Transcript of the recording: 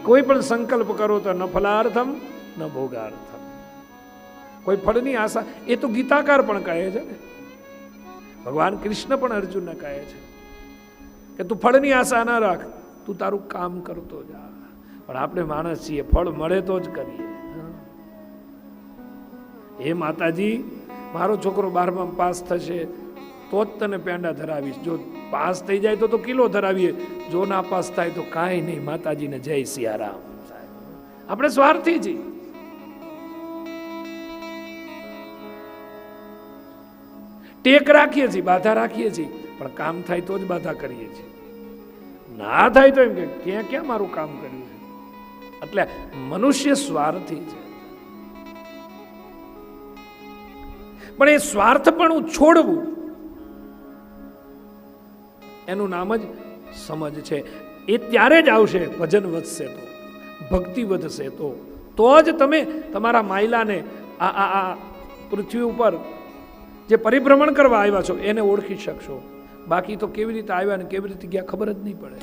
કોઈ પણ સંકલ્પ કરો તો ન ફલાર્થમ ન ભોગાર્થમ, કોઈ ફળની આશા. એ તો ગીતાકાર પણ કહે છે ને, ભગવાન કૃષ્ણ પણ અર્જુનને કહે છે કે તું ફળની આશા ના રાખ, તું તારું કામ કરતો જા. પણ આપણે માણસ છીએ, ફળ મળે તો જ કરીએ. હે માતાજી, મારો છોકરો 12માં પાસ થશે તો જ તને પેંડા ધરાવીશ, જો પાસ થઈ જાય તો કિલો ધરાવીએ, જો ના પાસ થાય તો કાંઈ નહીં. માતાજીને જય સિયારામ. આપણે સ્વાર્થી છીએ. ટેક રાખીએ છીએ, બાધા રાખીએ છીએ, પણ કામ થાય તો જ બાધા કરીએ છીએ. ના થાય તો એમ કે ક્યાં ક્યાં મારું કામ કર્યું છે. એટલે મનુષ્ય સ્વાર્થી છે. પણ એ સ્વાર્થપણું છોડવું એનું નામ જ સમજ છે. એ ત્યારે જ આવશે ભજન વધશે તો, ભક્તિ વધશે તો જ તમે તમારા માયલાને આ પૃથ્વી ઉપર જે પરિભ્રમણ કરવા આવ્યા છો એને ઓળખી શકશો. બાકી તો કેવી રીતે આવ્યા ને કેવી રીતે ગયા ખબર જ નહીં પડે.